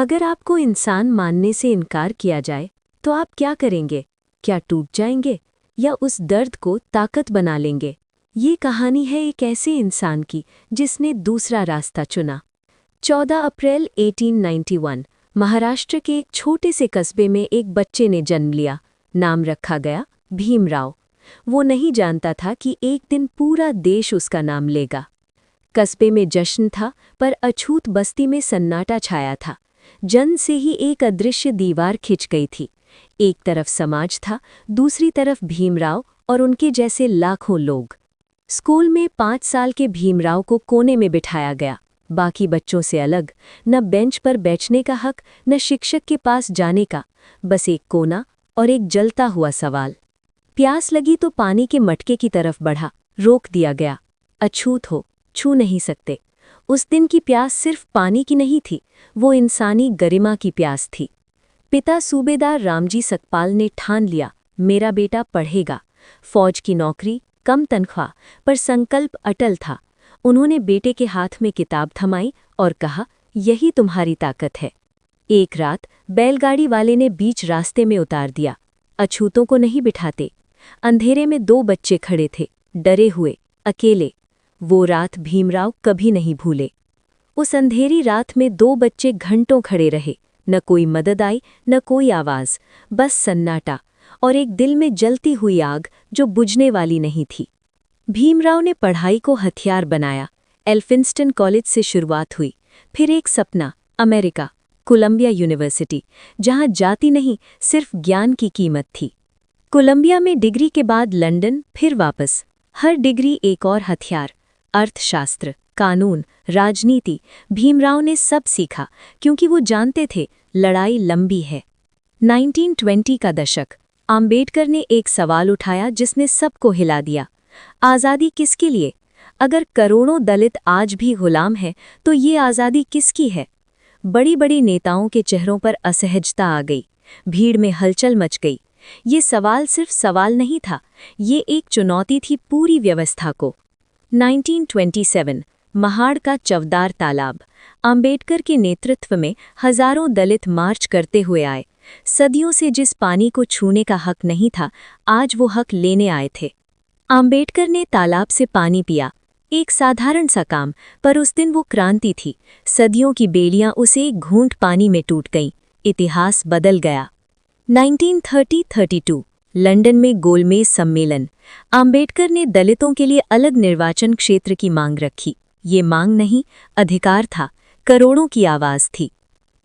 अगर आपको इंसान मानने से इनकार किया जाए तो आप क्या करेंगे? क्या टूट जाएंगे या उस दर्द को ताकत बना लेंगे? ये कहानी है एक ऐसे इंसान की जिसने दूसरा रास्ता चुना। 14 अप्रैल 1891 महाराष्ट्र के एक छोटे से कस्बे में एक बच्चे ने जन्म लिया। नाम रखा गया भीमराव। वो नहीं जानता था कि एक दिन पूरा देश उसका नाम लेगा। कस्बे में जश्न था, पर अछूत बस्ती में सन्नाटा छाया था। जन्म से ही एक अदृश्य दीवार खिंच गई थी। एक तरफ समाज था, दूसरी तरफ भीमराव और उनके जैसे लाखों लोग। स्कूल में 5 साल के भीमराव को कोने में बिठाया गया, बाकी बच्चों से अलग। न बेंच पर बैठने का हक, न शिक्षक के पास जाने का, बस एक कोना और एक जलता हुआ सवाल। प्यास लगी तो पानी के मटके की तरफ बढ़ा, रोक दिया गया। अछूत हो, छू नहीं सकते। उस दिन की प्यास सिर्फ पानी की नहीं थी, वो इंसानी गरिमा की प्यास थी। पिता सूबेदार रामजी सकपाल ने ठान लिया, मेरा बेटा पढ़ेगा। फौज की नौकरी, कम तनख्वाह, पर संकल्प अटल था। उन्होंने बेटे के हाथ में किताब थमाई और कहा, यही तुम्हारी ताकत है। एक रात बैलगाड़ी वाले ने बीच रास्ते में उतार दिया। अछूतों को नहीं बिठाते। अंधेरे में 2 बच्चे खड़े थे, डरे हुए, अकेले। वो रात भीमराव कभी नहीं भूले। उस अंधेरी रात में 2 बच्चे घंटों खड़े रहे। न कोई मदद आई, न कोई आवाज, बस सन्नाटा और एक दिल में जलती हुई आग जो बुझने वाली नहीं थी। भीमराव ने पढ़ाई को हथियार बनाया। एल्फिंस्टन कॉलेज से शुरुआत हुई, फिर एक सपना, अमेरिका, कोलंबिया यूनिवर्सिटी, जहां जाति नहीं, सिर्फ ज्ञान की कीमत थी। कोलंबिया में डिग्री के बाद लंदन, फिर वापस। हर डिग्री एक और हथियार। अर्थशास्त्र, कानून, राजनीति, भीमराव ने सब सीखा, क्योंकि वो जानते थे लड़ाई लंबी है। 1920 का दशक। आम्बेडकर ने एक सवाल उठाया जिसने सबको हिला दिया। आज़ादी किसके लिए? अगर करोड़ों दलित आज भी गुलाम हैं, तो ये आज़ादी किसकी है? बड़ी बड़ी नेताओं के चेहरों पर असहजता आ गई। भीड़ में हलचल मच गई। ये सवाल सिर्फ सवाल नहीं था, ये एक चुनौती थी पूरी व्यवस्था को। 1927 महाड़ का चवदार तालाब। आम्बेडकर के नेतृत्व में हजारों दलित मार्च करते हुए आए। सदियों से जिस पानी को छूने का हक नहीं था, आज वो हक लेने आए थे। आम्बेडकर ने तालाब से पानी पिया। एक साधारण सा काम, पर उस दिन वो क्रांति थी। सदियों की बेड़ियां उसे एक घूंट पानी में टूट गईं। इतिहास बदल गया। 1932 लंदन में गोलमेज सम्मेलन। आम्बेडकर ने दलितों के लिए अलग निर्वाचन क्षेत्र की मांग रखी। ये मांग नहीं, अधिकार था, करोड़ों की आवाज थी।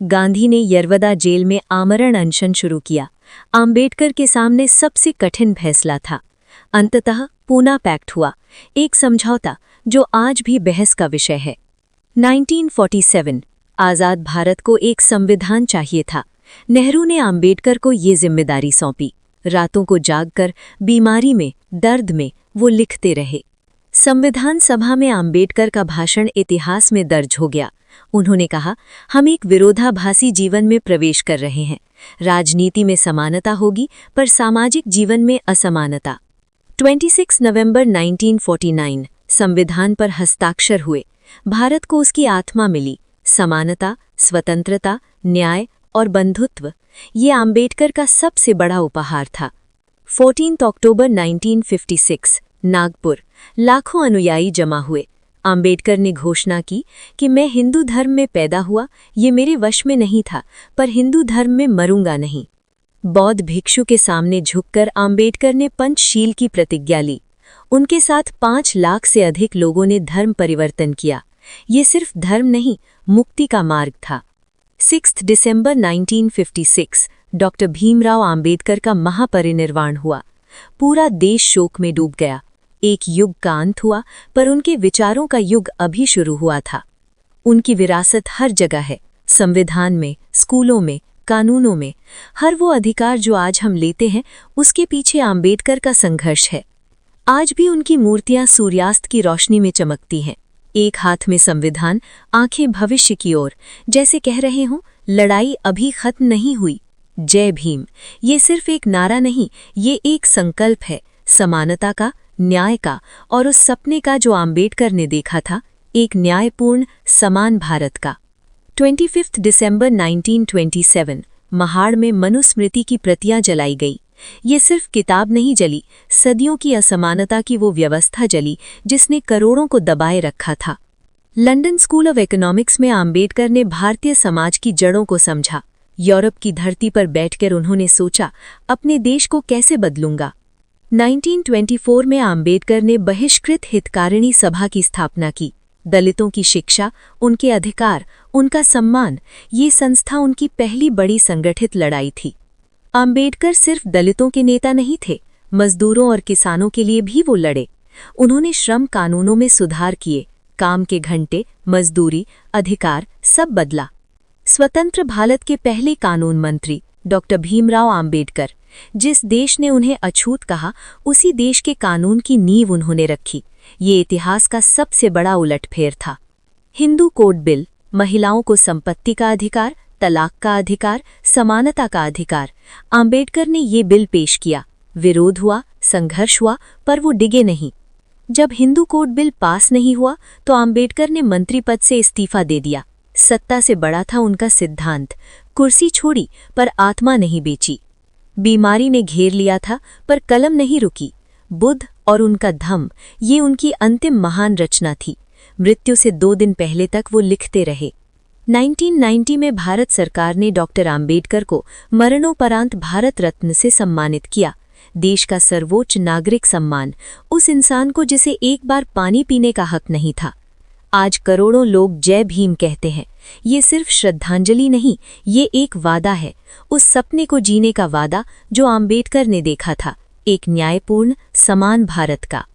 गांधी ने यरवदा जेल में आमरण अनशन शुरू किया। आम्बेडकर के सामने सबसे कठिन फैसला था। अंततः पूना पैक्ट हुआ, एक समझौता जो आज भी बहस का विषय है। 1947 आज़ाद भारत को एक संविधान चाहिए था। नेहरू ने आम्बेडकर को ये जिम्मेदारी सौंपी। रातों को जागकर, बीमारी में, दर्द में वो लिखते रहे। संविधान सभा में आम्बेडकर का भाषण इतिहास में दर्ज हो गया। उन्होंने कहा, हम एक विरोधाभासी जीवन में प्रवेश कर रहे हैं। राजनीति में समानता होगी, पर सामाजिक जीवन में असमानता। 26 नवंबर 1949 संविधान पर हस्ताक्षर हुए। भारत को उसकी आत्मा मिली, समानता, स्वतंत्रता, न्याय और बंधुत्व। ये आम्बेडकर का सबसे बड़ा उपहार था। 14 अक्टूबर 1956 नागपुर, लाखों अनुयायी जमा हुए। आम्बेडकर ने घोषणा की कि मैं हिंदू धर्म में पैदा हुआ, ये मेरे वश में नहीं था, पर हिंदू धर्म में मरूंगा नहीं। बौद्ध भिक्षु के सामने झुककर आम्बेडकर ने पंचशील की प्रतिज्ञा ली। उनके साथ 5 लाख से अधिक लोगों ने धर्म परिवर्तन किया। ये सिर्फ धर्म नहीं, मुक्ति का मार्ग था। 6 दिसंबर 1956 डॉक्टर भीमराव आम्बेडकर का महापरिनिर्वाण हुआ। पूरा देश शोक में डूब गया। एक युग का अंत हुआ, पर उनके विचारों का युग अभी शुरू हुआ था। उनकी विरासत हर जगह है, संविधान में, स्कूलों में, कानूनों में। हर वो अधिकार जो आज हम लेते हैं, उसके पीछे आम्बेडकर का संघर्ष है। आज भी उनकी मूर्तियां सूर्यास्त की रोशनी में चमकती हैं। एक हाथ में संविधान, आंखें भविष्य की ओर, जैसे कह रहे हों, लड़ाई अभी खत्म नहीं हुई। जय भीम, ये सिर्फ एक नारा नहीं, ये एक संकल्प है, समानता का, न्याय का और उस सपने का जो आम्बेडकर ने देखा था, एक न्यायपूर्ण, समान भारत का। 25 दिसंबर 1927 महाड़ में मनुस्मृति की प्रतियां जलाई गई। ये सिर्फ किताब नहीं जली, सदियों की असमानता की वो व्यवस्था जली जिसने करोड़ों को दबाए रखा था। लंदन स्कूल ऑफ इकोनॉमिक्स में आम्बेडकर ने भारतीय समाज की जड़ों को समझा। यूरोप की धरती पर बैठकर उन्होंने सोचा, अपने देश को कैसे बदलूंगा। 1924 में आम्बेडकर ने बहिष्कृत हितकारिणी सभा की स्थापना की। दलितों की शिक्षा, उनके अधिकार, उनका सम्मान, ये संस्था उनकी पहली बड़ी संगठित लड़ाई थी। आम्बेडकर सिर्फ दलितों के नेता नहीं थे, मजदूरों और किसानों के लिए भी वो लड़े। उन्होंने श्रम कानूनों में सुधार किए, काम के घंटे, मजदूरी, अधिकार सब बदला। स्वतंत्र भारत के पहले कानून मंत्री डॉक्टर भीमराव आम्बेडकर, जिस देश ने उन्हें अछूत कहा, उसी देश के कानून की नींव उन्होंने रखी। ये इतिहास का सबसे बड़ा उलटफेर था। हिंदू कोड बिल, महिलाओं को संपत्ति का अधिकार, तलाक का अधिकार, समानता का अधिकार। आम्बेडकर ने ये बिल पेश किया, विरोध हुआ, संघर्ष हुआ, पर वो डिगे नहीं। जब हिंदू कोड बिल पास नहीं हुआ तो आम्बेडकर ने मंत्री पद से इस्तीफा दे दिया। सत्ता से बड़ा था उनका सिद्धांत। कुर्सी छोड़ी पर आत्मा नहीं बेची। बीमारी ने घेर लिया था पर कलम नहीं रुकी। बुद्ध और उनका धम्म, ये उनकी अंतिम महान रचना थी। मृत्यु से 2 दिन पहले तक वो लिखते रहे। 1990 में भारत सरकार ने डॉक्टर आम्बेडकर को मरणोपरांत भारत रत्न से सम्मानित किया। देश का सर्वोच्च नागरिक सम्मान, उस इंसान को जिसे एक बार पानी पीने का हक नहीं था। आज करोड़ों लोग जय भीम कहते हैं। ये सिर्फ श्रद्धांजलि नहीं, ये एक वादा है, उस सपने को जीने का वादा जो आम्बेडकर ने देखा था, एक न्यायपूर्ण, समान भारत का।